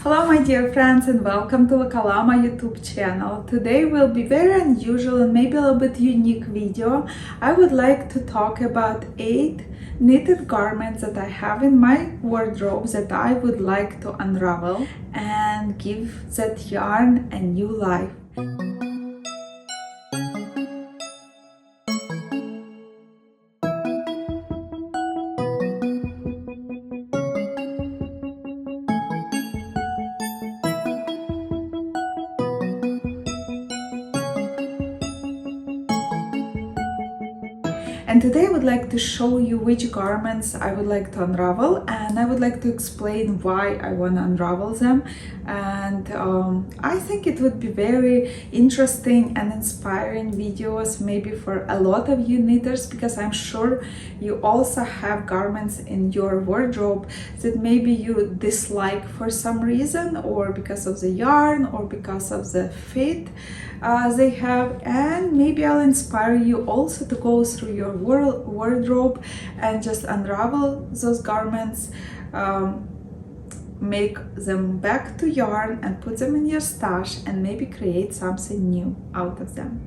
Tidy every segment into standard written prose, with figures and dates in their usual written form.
Hello my dear friends and welcome to La Kalama YouTube channel. Today will be very unusual and maybe a little bit unique video. I would like to talk about 8 knitted garments that I have in my wardrobe that I would like to unravel and give that yarn a new life. And today I would like to show you which garments I would like to unravel, and I would like to explain why I want to unravel them. And I think it would be very interesting and inspiring videos maybe for a lot of you knitters, because I'm sure you also have garments in your wardrobe that maybe you dislike for some reason, or because of the yarn or because of the fit they have. And maybe I'll inspire you also to go through your wardrobe and just unravel those garments, make them back to yarn and put them in your stash and maybe create something new out of them.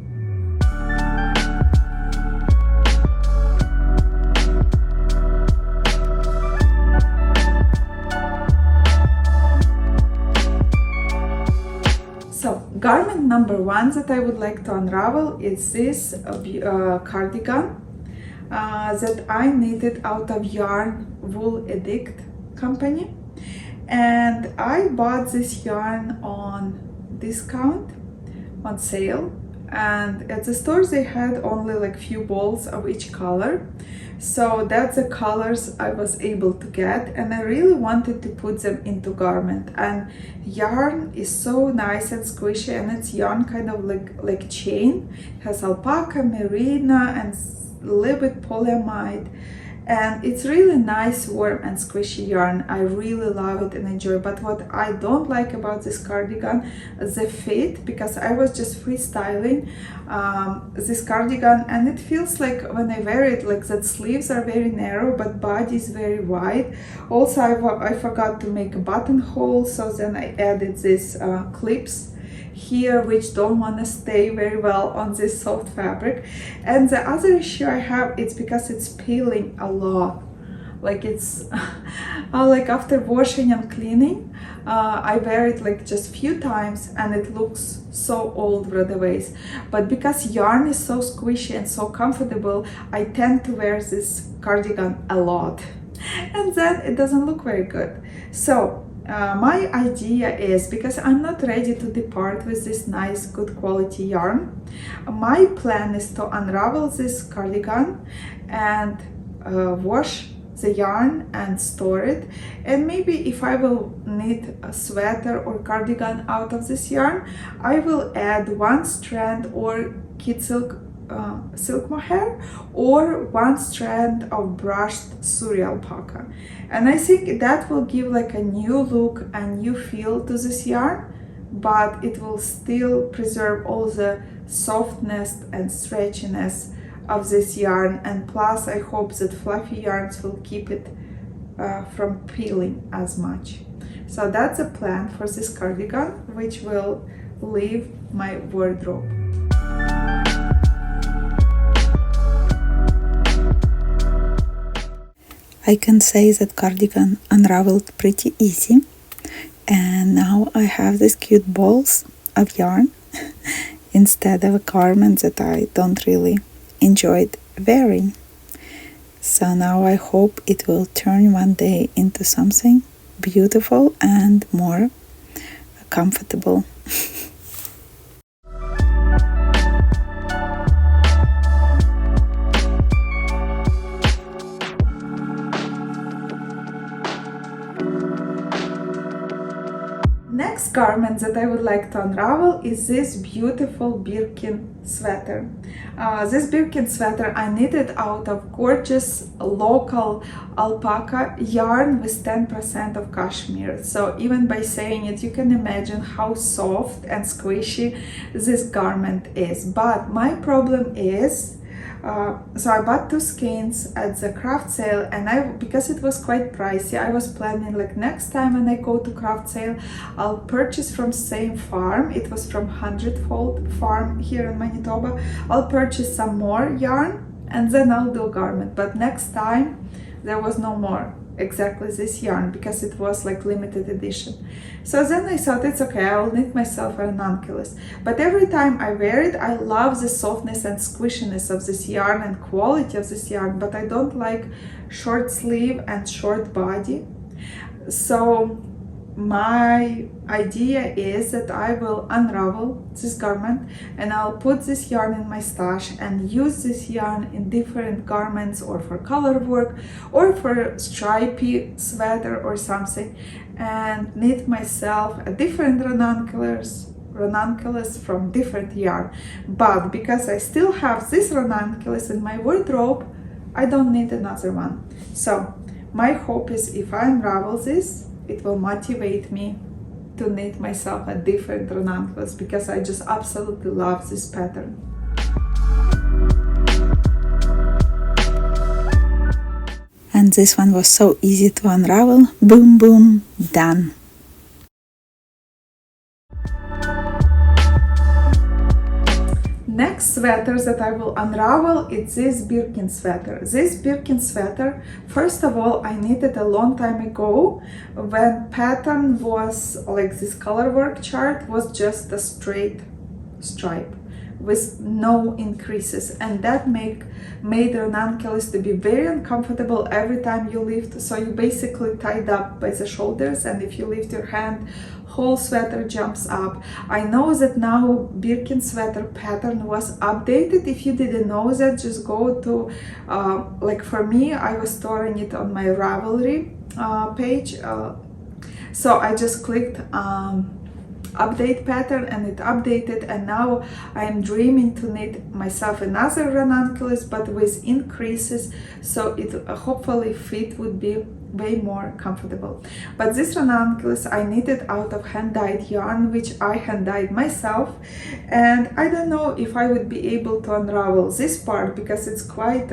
So, garment number 1 that I would like to unravel is this cardigan that I knitted out of Yarn Wool Edict company. And I bought this yarn on discount, on sale. And at the store they had only like few balls of each color. So that's the colors I was able to get, and I really wanted to put them into garment. And yarn is so nice and squishy, and it's yarn kind of like chain. It has alpaca, merino, and a little bit polyamide. And it's really nice, warm and squishy yarn. I really love it and enjoy. But what I don't like about this cardigan is the fit, because I was just freestyling this cardigan, and it feels like when I wear it, like that sleeves are very narrow but body is very wide. Also I forgot to make a buttonhole, so then I added these clips here, which don't want to stay very well on this soft fabric. And the other issue I have, it's because it's peeling a lot. Like it's like after washing and cleaning, I wear it like just few times and it looks so old right away. But because yarn is so squishy and so comfortable, I tend to wear this cardigan a lot, and then it doesn't look very good. So my idea is, because I'm not ready to depart with this nice good quality yarn, my plan is to unravel this cardigan and wash the yarn and store it. And maybe if I will knit a sweater or cardigan out of this yarn, I will add 1 strand or kid silk mohair, or 1 strand of brushed suri alpaca. And I think that will give like a new look, a new feel to this yarn, but it will still preserve all the softness and stretchiness of this yarn. And plus I hope that fluffy yarns will keep it from peeling as much. So that's a plan for this cardigan, which will leave my wardrobe. I can say that cardigan unraveled pretty easy, and now I have these cute balls of yarn instead of a garment that I don't really enjoy wearing. So now I hope it will turn one day into something beautiful and more comfortable. Next garment that I would like to unravel is this beautiful Birkin sweater. This Birkin sweater I knitted out of gorgeous local alpaca yarn with 10% of cashmere. So even by saying it, you can imagine how soft and squishy this garment is. But my problem is So I bought 2 skeins at the craft sale, and because it was quite pricey, I was planning like next time when I go to craft sale, I'll purchase from same farm. It was from Hundredfold Farm here in Manitoba. I'll purchase some more yarn and then I'll do a garment. But next time there was no more exactly this yarn because it was like limited edition. So then I thought it's okay, I will knit myself a ranunculus. But every time I wear it, I love the softness and squishiness of this yarn and quality of this yarn, but I don't like short sleeve and short body. So my idea is that I will unravel this garment and I'll put this yarn in my stash and use this yarn in different garments, or for color work, or for stripy sweater or something, and knit myself a different ranunculus from different yarn. But because I still have this ranunculus in my wardrobe, I don't need another one. So my hope is if I unravel this, it will motivate me to knit myself a different ranunculus, because I just absolutely love this pattern. And this one was so easy to unravel. Boom, boom, done. Next sweater that I will unravel is this Birkin sweater. This Birkin sweater, first of all, I knitted a long time ago when pattern was like this color work chart was just a straight stripe with no increases, and that made ranunculus to be very uncomfortable every time you lift. So you basically tied up by the shoulders, and if you lift your hand, whole sweater jumps up. I know that now Birkin sweater pattern was updated. If you didn't know that, just go to like for me, I was storing it on my Ravelry page, so I just clicked update pattern and it updated, and now I am dreaming to knit myself another ranunculus but with increases, so it hopefully fit would be way more comfortable. But this ranunculus I knitted out of hand-dyed yarn, which I hand-dyed myself, and I don't know if I would be able to unravel this part because it's quite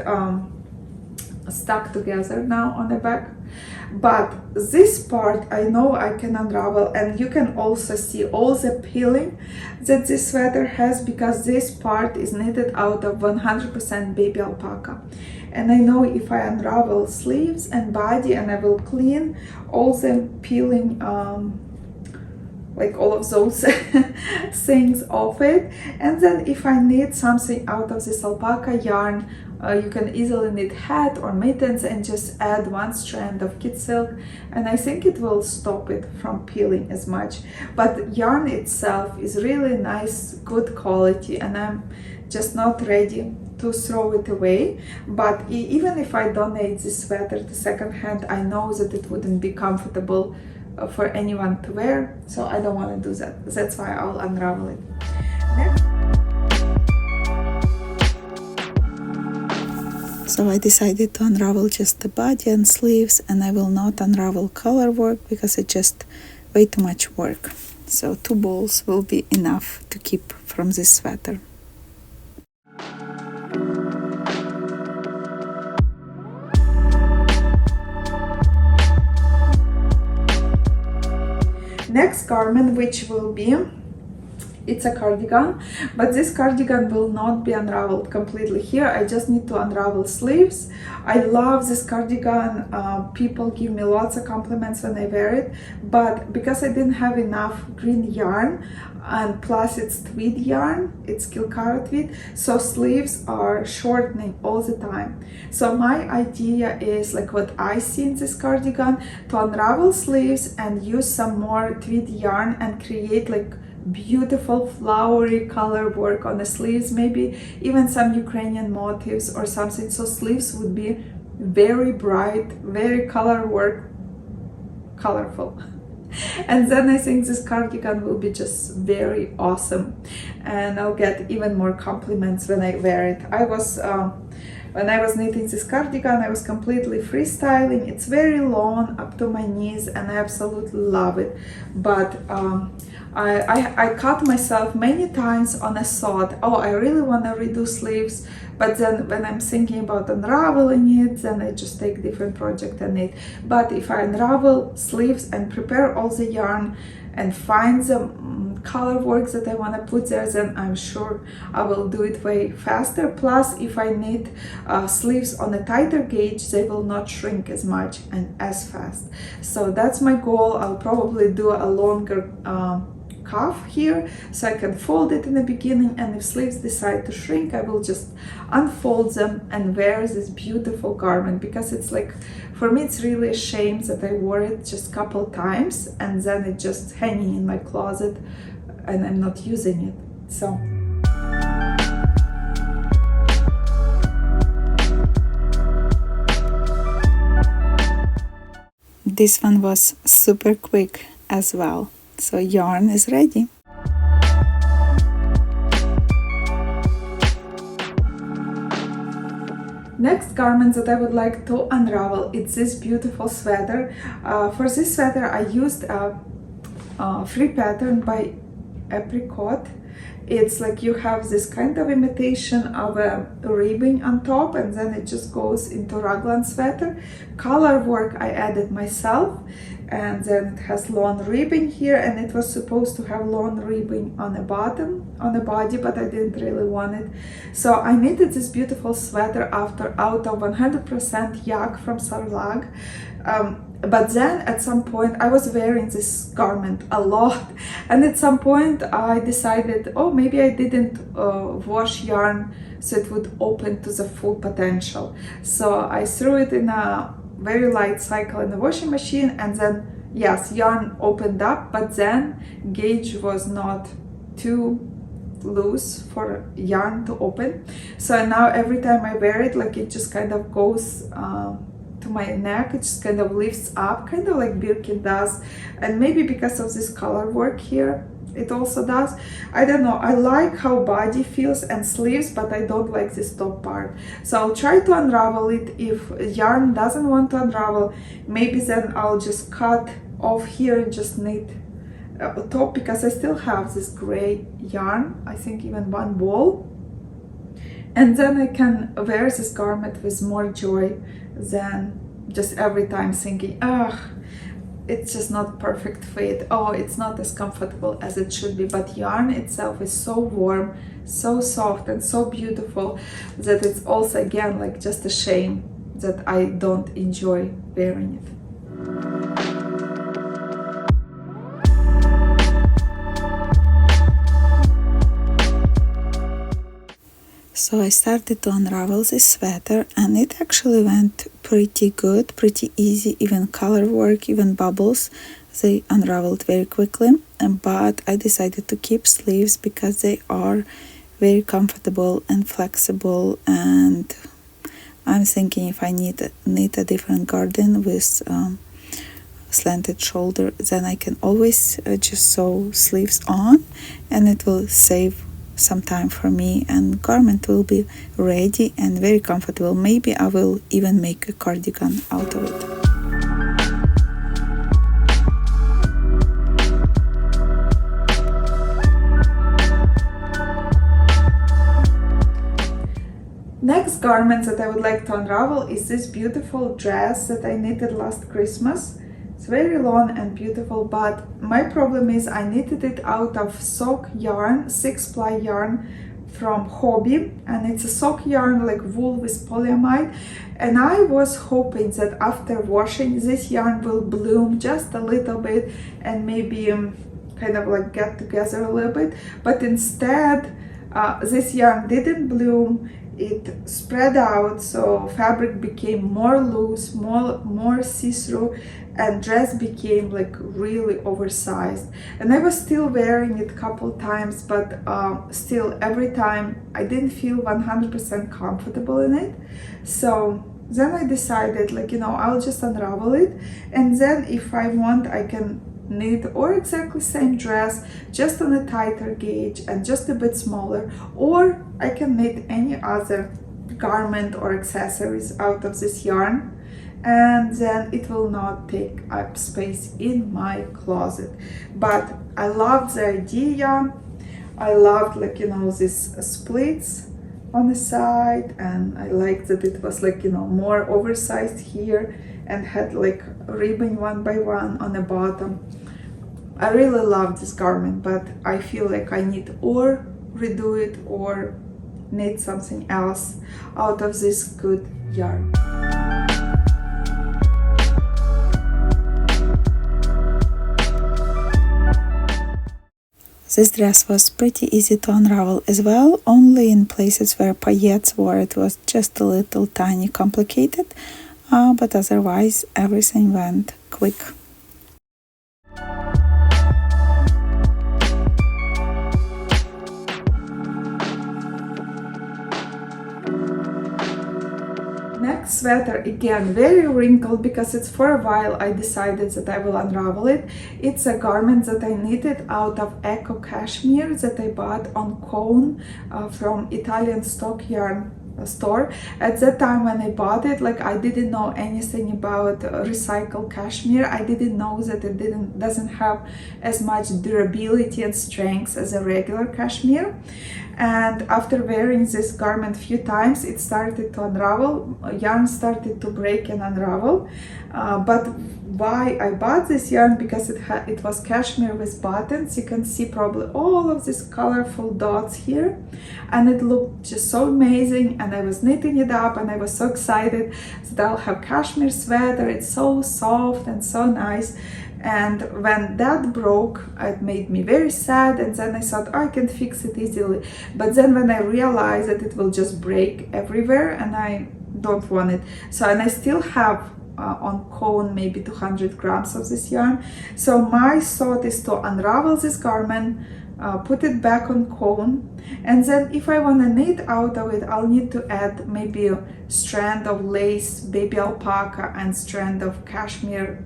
stuck together now on the back. But this part I know I can unravel, and you can also see all the peeling that this sweater has, because this part is knitted out of 100% baby alpaca. And I know if I unravel sleeves and body and I will clean all the peeling, like all of those things off it, and then if I knit something out of this alpaca yarn, you can easily knit hat or mittens and just add one strand of kid silk, and I think it will stop it from peeling as much. But yarn itself is really nice, good quality, and I'm just not ready to throw it away. But even if I donate this sweater to secondhand, I know that it wouldn't be comfortable for anyone to wear, so I don't want to do that. That's why I'll unravel it. Next. So I decided to unravel just the body and sleeves, and I will not unravel color work because it's just way too much work. So 2 balls will be enough to keep from this sweater. Next garment, which will be, it's a cardigan, but this cardigan will not be unraveled completely here. I just need to unravel sleeves. I love this cardigan. People give me lots of compliments when I wear it, but because I didn't have enough green yarn, and plus it's tweed yarn, it's Kilcara tweed, so sleeves are shortening all the time. So my idea is, like what I see in this cardigan, to unravel sleeves and use some more tweed yarn and create like beautiful flowery color work on the sleeves, maybe even some Ukrainian motifs or something, so sleeves would be very bright, very colorful. And then I think this cardigan will be just very awesome, and I'll get even more compliments when I wear it. I was when I was knitting this cardigan, I was completely freestyling. It's very long, up to my knees, and I absolutely love it. But I cut myself many times on a thought, oh, I really want to redo sleeves, but then when I'm thinking about unraveling it, then I just take different project and knit. But if I unravel sleeves and prepare all the yarn and find the color work that I want to put there, then I'm sure I will do it way faster. Plus, if I knit sleeves on a tighter gauge, they will not shrink as much and as fast. So that's my goal. I'll probably do a longer cuff here, so I can fold it in the beginning, and if sleeves decide to shrink, I will just unfold them and wear this beautiful garment, because it's like, for me, it's really a shame that I wore it just a couple times and then it's just hanging in my closet and I'm not using it. So This one was super quick as well. So yarn is ready. next garment that I would like to unravel, it's this beautiful sweater. For this sweater I used a free pattern by Apricot. It's like you have this kind of imitation of a ribbing on top, and then it just goes into raglan sweater. Color work I added myself, and then it has long ribbing here, and it was supposed to have long ribbing on the bottom, on the body, but I didn't really want it. So I knitted this beautiful sweater out of 100% yak from Sarlag. But then at some point I was wearing this garment a lot, and at some point I decided, oh, maybe I didn't wash yarn so it would open to the full potential. So I threw it in a very light cycle in the washing machine, and then yes, yarn opened up, but then gauge was not too loose for yarn to open. So now every time I wear it, like, it just kind of goes to my neck, it just kind of lifts up, kind of like Birkin does, and maybe because of this color work here it also does. I don't know, I like how body feels and sleeves, but I don't like this top part. So I'll try to unravel it. If yarn doesn't want to unravel, maybe then I'll just cut off here and just knit top, because I still have this gray yarn, I think even one ball, and then I can wear this garment with more joy than just every time thinking, it's just not perfect fit, oh, it's not as comfortable as it should be. But yarn itself is so warm, so soft and so beautiful that it's also, again, like, just a shame that I don't enjoy wearing it. So I started to unravel this sweater, and it actually went pretty good, pretty easy. Even color work, even bubbles, they unraveled very quickly. But I decided to keep sleeves because they are very comfortable and flexible, and I'm thinking if I knit a different garden with slanted shoulder, then I can always just sew sleeves on, and it will save some time for me, and garment will be ready and very comfortable. Maybe I will even make a cardigan out of it. Next garment that I would like to unravel is this beautiful dress that I knitted last Christmas. It's very long and beautiful, but my problem is I knitted it out of sock yarn, 6-ply yarn from Hobby, and it's a sock yarn like wool with polyamide, and I was hoping that after washing this yarn will bloom just a little bit and maybe kind of like get together a little bit, but instead this yarn didn't bloom. It spread out, so fabric became more loose, more see-through, and dress became like really oversized. And I was still wearing it a couple times, but still every time I didn't feel 100% comfortable in it. So then I decided, like, I'll just unravel it, and then if I want, I can knit or exactly same dress, just on a tighter gauge and just a bit smaller, or I can knit any other garment or accessories out of this yarn, and then it will not take up space in my closet. But I loved the idea. I loved, like, you know, these splits on the side, and I liked that it was, like, you know, more oversized here and had like ribbon one by one on the bottom. I really love this garment, but I feel like I need or redo it or knit something else out of this good yarn. This dress was pretty easy to unravel as well, only in places where paillettes were it was just a little tiny complicated, but otherwise everything went quick. Next sweater, again very wrinkled because it's for a while I decided that I will unravel it. It's a garment that I knitted out of eco cashmere that I bought on Cone from Italian stock yarn store. At that time when I bought it, like, I didn't know anything about recycled cashmere. I didn't know that it doesn't have as much durability and strength as a regular cashmere. And after wearing this garment a few times, it started to unravel. Yarn started to break and unravel. But why I bought this yarn? Because it was cashmere with buttons. You can see probably all of these colorful dots here, and it looked just so amazing. And I was knitting it up, and I was so excited that I'll have cashmere sweater. It's so soft and so nice. And when that broke, it made me very sad, and then I thought, oh, I can fix it easily. But then when I realized that it will just break everywhere, and I don't want it. So, and I still have on Cone maybe 200 grams of this yarn. So my thought is to unravel this garment, put it back on Cone, and then if I want to knit out of it, I'll need to add maybe a strand of lace, baby alpaca, and strand of cashmere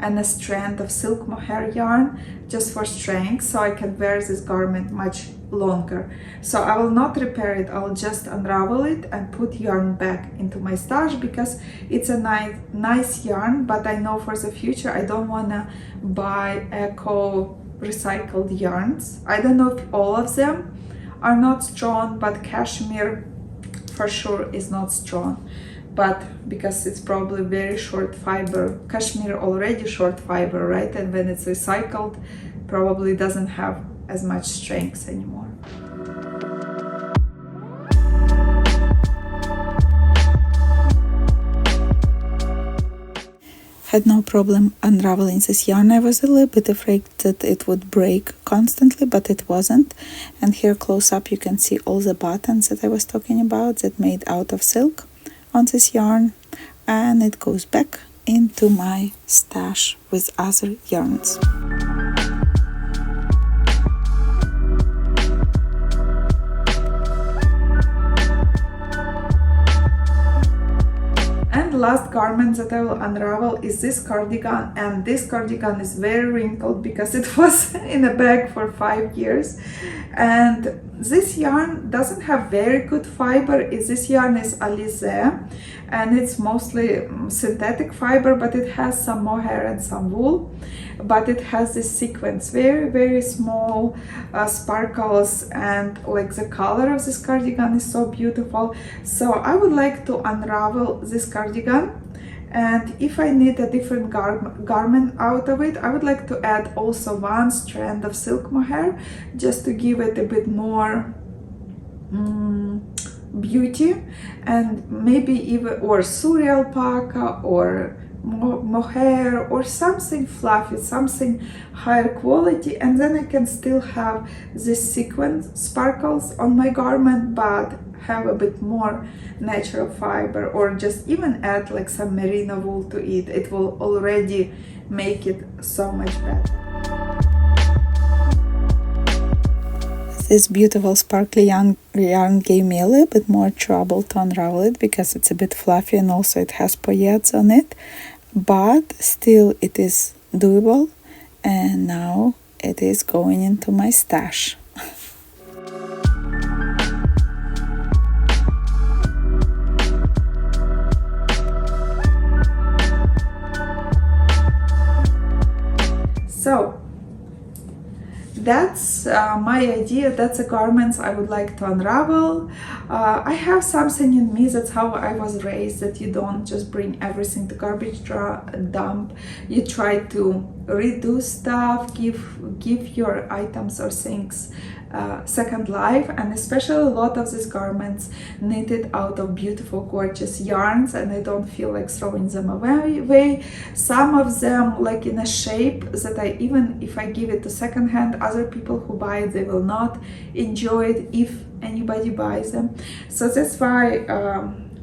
and a strand of silk mohair yarn just for strength, so I can wear this garment much longer. So I will not repair it, I'll just unravel it and put yarn back into my stash, because it's a nice yarn, but I know for the future I don't want to buy eco recycled yarns. I don't know if all of them are not strong, but cashmere for sure is not strong. But because it's probably very short fiber, cashmere already short fiber, right? And when it's recycled, probably doesn't have as much strength anymore. Had no problem unraveling this yarn. I was a little bit afraid that it would break constantly, but it wasn't. And here close up you can see all the buttons that I was talking about that made out of silk on this yarn, and it goes back into my stash with other yarns. And last garment that I will unravel is this cardigan, and this cardigan is very wrinkled because it was in a bag for 5 years. And this yarn doesn't have very good fiber. This yarn is Alize, and it's mostly synthetic fiber, but it has some mohair and some wool. But it has this sequence, very small sparkles, and like the color of this cardigan is so beautiful. So I would like to unravel this cardigan, and if I need a different garment out of it, I would like to add also one strand of silk mohair, just to give it a bit more beauty, and maybe even or suri alpaca or mohair or something fluffy, something higher quality, and then I can still have this sequence sparkles on my garment, but have a bit more natural fiber, or just even add like some merino wool to it. It will already make it so much better. This beautiful sparkly yarn gave me a little bit more trouble to unravel it because it's a bit fluffy, and also it has paillettes on it, but still it is doable, and now it is going into my stash. that's my idea. That's the garments I would like to unravel. I have something in me, that's how I was raised, that you don't just bring everything to garbage dump. You try to redo stuff, give your items or things second life. And especially a lot of these garments knitted out of beautiful, gorgeous yarns, and I don't feel like throwing them away. Some of them like in a shape that I, even if I give it to second hand, other people who buy it, they will not enjoy it if anybody buys them. So that's why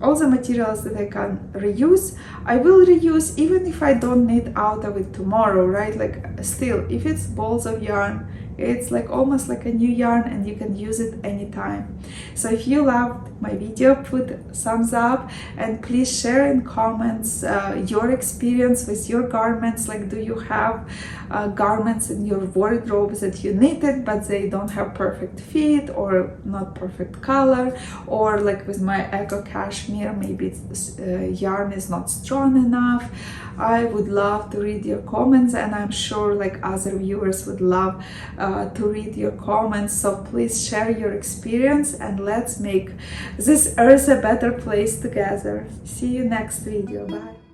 all the materials that I can reuse, I will reuse, even if I don't knit out of it tomorrow, right? Like still, if it's balls of yarn, it's like almost like a new yarn, and you can use it anytime. So if you loved my video, put thumbs up, and please share in comments your experience with your garments. Like, do you have garments in your wardrobe that you knitted but they don't have perfect fit or not perfect color, or like with my eco cashmere, maybe it's, yarn is not strong enough. I would love to read your comments, and I'm sure like other viewers would love to read your comments. So please share your experience, and let's make this earth a better place together. See you next video. Bye.